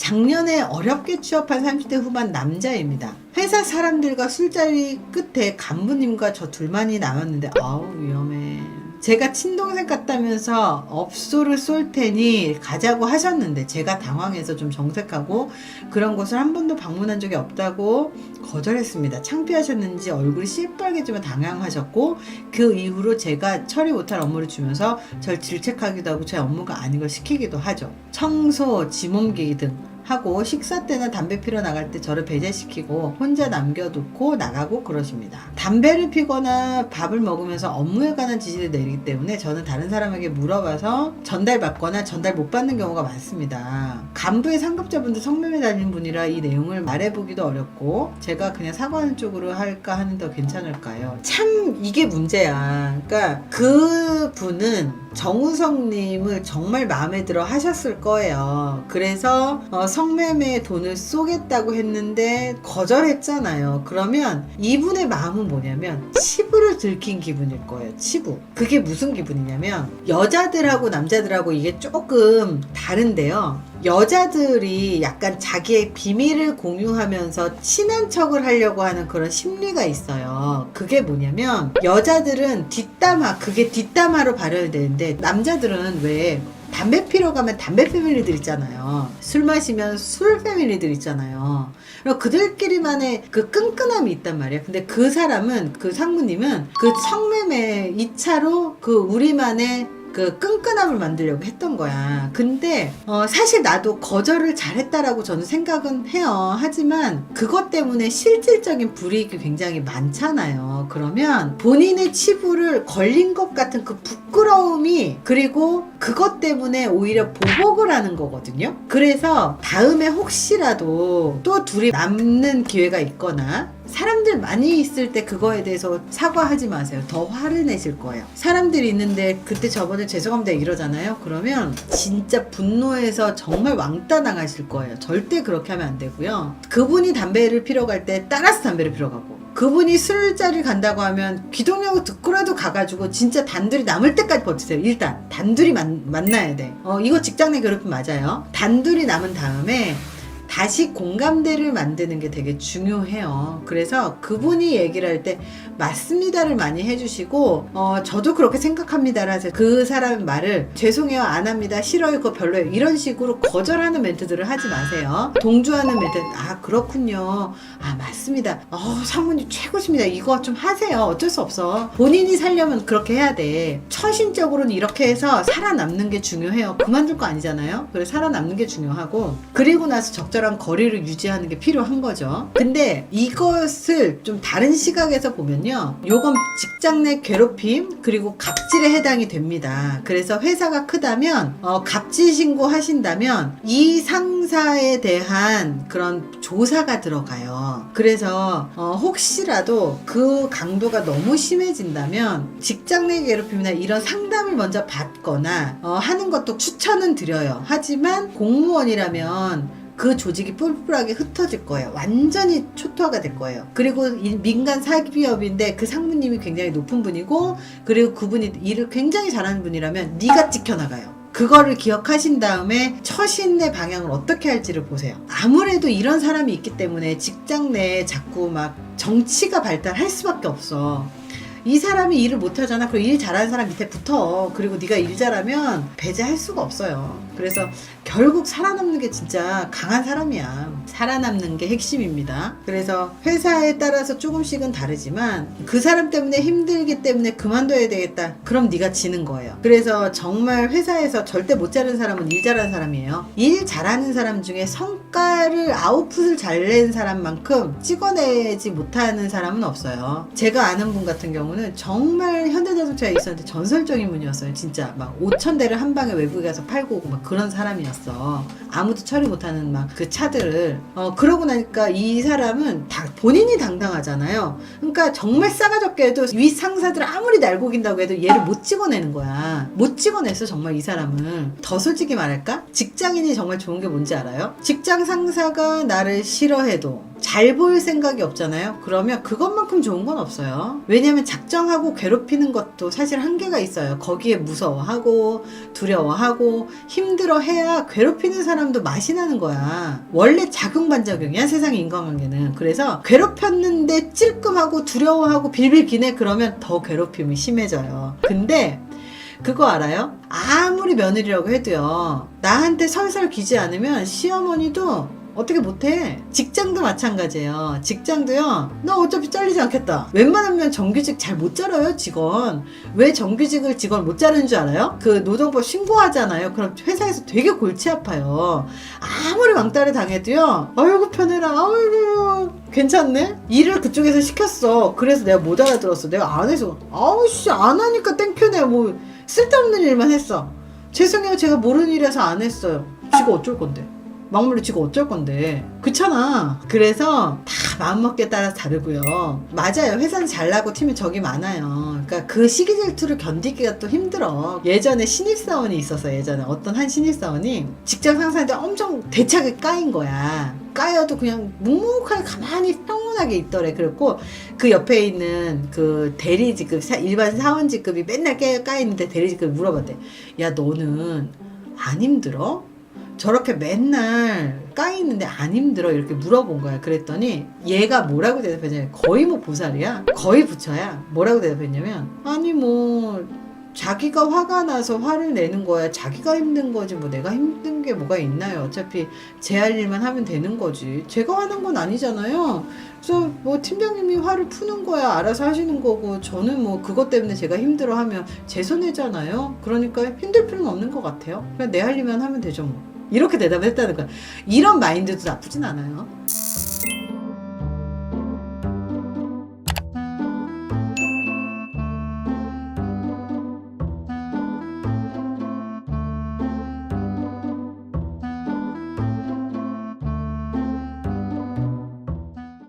작년에 어렵게 취업한 30대 후반 남자입니다. 회사 사람들과 술자리 끝에 간부님과 저 둘만이 남았는데 아우 위험해. 제가 친동생 같다면서 업소를 쏠 테니 가자고 하셨는데 제가 당황해서 좀 정색하고 그런 곳을 한 번도 방문한 적이 없다고 거절했습니다. 창피하셨는지 얼굴이 시뻘개지며 당황하셨고 그 이후로 제가 처리 못할 업무를 주면서 절 질책하기도 하고 제 업무가 아닌 걸 시키기도 하죠. 청소, 짐 옮기기 등 하고 식사 때나 담배 피러 나갈 때 저를 배제시키고 혼자 남겨두고 나가고 그러십니다. 담배를 피거나 밥을 먹으면서 업무에 관한 지시를 내리기 때문에 저는 다른 사람에게 물어봐서 전달받거나 전달 못 받는 경우가 많습니다. 간부의 상급자분들 성매매 달린 분이라 이 내용을 말해보기도 어렵고 제가 그냥 사과하는 쪽으로 할까 하는 더 괜찮을까요? 참 이게 문제야. 그러니까 그 분은 정우성님을 정말 마음에 들어 하셨을 거예요. 그래서 성매매에 돈을 쏘겠다고 했는데 거절했잖아요. 그러면 이분의 마음은 뭐냐면 치부를 들킨 기분일 거예요. 치부. 그게 무슨 기분이냐면 여자들하고 남자들하고 이게 조금 다른데요. 여자들이 약간 자기의 비밀을 공유하면서 친한 척을 하려고 하는 그런 심리가 있어요. 그게 뭐냐면 여자들은 그게 뒷담화로 발현되는데 남자들은 왜 담배 피러 가면 담배 패밀리들 있잖아요. 술 마시면 술 패밀리들 있잖아요. 그들끼리만의 그 끈끈함이 있단 말이에요. 근데 그 사람은, 그 상무님은 그 성매매 2차로 그 우리만의 그 끈끈함을 만들려고 했던 거야. 근데 사실 나도 거절을 잘했다라고 저는 생각은 해요. 하지만 그것 때문에 실질적인 불이익이 굉장히 많잖아요. 그러면 본인의 치부를 걸린 것 같은 그 부끄러움이 그리고 그것 때문에 오히려 보복을 하는 거거든요. 그래서 다음에 혹시라도 또 둘이 남는 기회가 있거나 사람들 많이 있을 때 그거에 대해서 사과하지 마세요. 더 화를 내실 거예요. 사람들이 있는데 그때 저번에 죄송합니다 이러잖아요. 그러면 진짜 분노해서 정말 왕따 나가실 거예요. 절대 그렇게 하면 안 되고요. 그분이 담배를 피러 갈 때 따라서 담배를 피러 가고 그분이 술자리 간다고 하면 귀동력을 듣고라도 가가지고 진짜 단둘이 남을 때까지 버티세요. 일단 단둘이 만나야 돼. 이거 직장 내 괴롭힘 맞아요. 단둘이 남은 다음에 다시 공감대를 만드는 게 되게 중요해요. 그래서 그분이 얘기를 할 때 맞습니다를 많이 해주시고 저도 그렇게 생각합니다를 하세요. 그 사람 말을 죄송해요, 안 합니다, 싫어요, 그거 별로예요 이런 식으로 거절하는 멘트들을 하지 마세요. 동조하는 멘트, 아 그렇군요, 아 맞습니다, 상무님 최고십니다, 이거 좀 하세요. 어쩔 수 없어. 본인이 살려면 그렇게 해야 돼. 처신적으로는 이렇게 해서 살아남는 게 중요해요. 그만둘 거 아니잖아요. 그래서 살아남는 게 중요하고 그리고 나서 적절한 거리를 유지하는 게 필요한 거죠. 근데 이것을 좀 다른 시각에서 보면요, 요건 직장 내 괴롭힘 그리고 갑질에 해당이 됩니다. 그래서 회사가 크다면 갑질 신고 하신다면 이 상사에 대한 그런 조사가 들어가요. 그래서 혹시라도 그 강도가 너무 심해진다면 직장 내 괴롭힘이나 이런 상담을 먼저 받거나 하는 것도 추천은 드려요. 하지만 공무원이라면 그 조직이 뿔뿔하게 흩어질 거예요. 완전히 초토화가 될 거예요. 그리고 민간 사기업인데 그 상무님이 굉장히 높은 분이고 그리고 그분이 일을 굉장히 잘하는 분이라면 네가 찍혀나가요. 그거를 기억하신 다음에 처신의 방향을 어떻게 할지를 보세요. 아무래도 이런 사람이 있기 때문에 직장 내에 자꾸 막 정치가 발달할 수밖에 없어. 이 사람이 일을 못하잖아. 그리고 일 잘하는 사람 밑에 붙어. 그리고 네가 일 잘하면 배제할 수가 없어요. 그래서 결국 살아남는 게 진짜 강한 사람이야. 살아남는 게 핵심입니다. 그래서 회사에 따라서 조금씩은 다르지만 그 사람 때문에 힘들기 때문에 그만둬야 되겠다. 그럼 네가 지는 거예요. 그래서 정말 회사에서 절대 못 자르는 사람은 일 잘하는 사람이에요. 일 잘하는 사람 중에 성과를 아웃풋을 잘 낸 사람만큼 찍어내지 못하는 사람은 없어요. 제가 아는 분 같은 경우는 정말 현대자동차에 있었는데 전설적인 분이었어요. 진짜 막 5,000대를 한 방에 외국에 가서 팔고 오고 막 그런 사람이었어. 아무도 처리 못하는 막 그 차들을 그러고 나니까 이 사람은 다 본인이 당당하잖아요. 그러니까 정말 싸가지 해도 윗 상사들 아무리 날고긴다고 해도 얘를 못 찍어내는 거야. 못 찍어냈어 정말 이 사람은. 더 솔직히 말할까? 직장인이 정말 좋은 게 뭔지 알아요? 직장 상사가 나를 싫어해도 잘 보일 생각이 없잖아요. 그러면 그것만큼 좋은 건 없어요. 왜냐면 작정하고 괴롭히는 것도 사실 한계가 있어요. 거기에 무서워하고 두려워하고 힘들어해야 괴롭히는 사람도 맛이 나는 거야. 원래 작용반작용이야, 세상의 인간관계는. 그래서 괴롭혔는데 찔끔하고 두려워하고 빌빌 기네, 그러면 더 괴롭힘이 심해져요. 근데 그거 알아요? 아무리 며느리라고 해도요, 나한테 설설 기지 않으면 시어머니도 어떻게 못해. 직장도 마찬가지예요. 직장도요, 너 어차피 잘리지 않겠다. 웬만하면 정규직 잘 못 자라요, 직원. 왜 정규직을 직원 못 자르는 줄 알아요? 그 노동법 신고하잖아요. 그럼 회사에서 되게 골치 아파요. 아무리 왕따를 당해도요, 아이고 편해라, 아이고 괜찮네? 일을 그쪽에서 시켰어. 그래서 내가 못 알아들었어. 내가 안 해서, 아우씨 안 하니까 땡큐네. 뭐 쓸데없는 일만 했어. 죄송해요, 제가 모르는 일이라서 안 했어요. 지가 어쩔 건데. 막물로 지가 어쩔 건데. 그렇잖아. 그래서 다 마음먹기에 따라 다르고요. 맞아요. 회사는 잘나고 팀이 적이 많아요. 그러니까 그 시기 질투를 견디기가 또 힘들어. 예전에 신입사원이 있어서, 예전에 어떤 한 신입사원이 직장 상사한테 엄청 대차게 까인 거야. 까여도 그냥 묵묵하게 가만히 평온하게 있더래. 그랬고 그 옆에 있는 그 대리직급, 일반 사원직급이 맨날 까이는데 대리직급이 물어봤대. 야, 너는 안 힘들어? 저렇게 맨날 까이는데 안 힘들어? 이렇게 물어본 거야. 그랬더니 얘가 뭐라고 대답했냐면, 거의 뭐 보살이야, 거의 부처야. 뭐라고 대답했냐면, 아니 뭐 자기가 화가 나서 화를 내는 거야. 자기가 힘든 거지 뭐 내가 힘든 게 뭐가 있나요? 어차피 제 할 일만 하면 되는 거지. 제가 하는 건 아니잖아요. 그래서 뭐 팀장님이 화를 푸는 거야. 알아서 하시는 거고, 저는 뭐 그것 때문에 제가 힘들어하면 제 손해잖아요. 그러니까 힘들 필요는 없는 것 같아요. 그냥 내 할 일만 하면 되죠 뭐. 이렇게 대답을 했다는 거야. 이런 마인드도 나쁘진 않아요.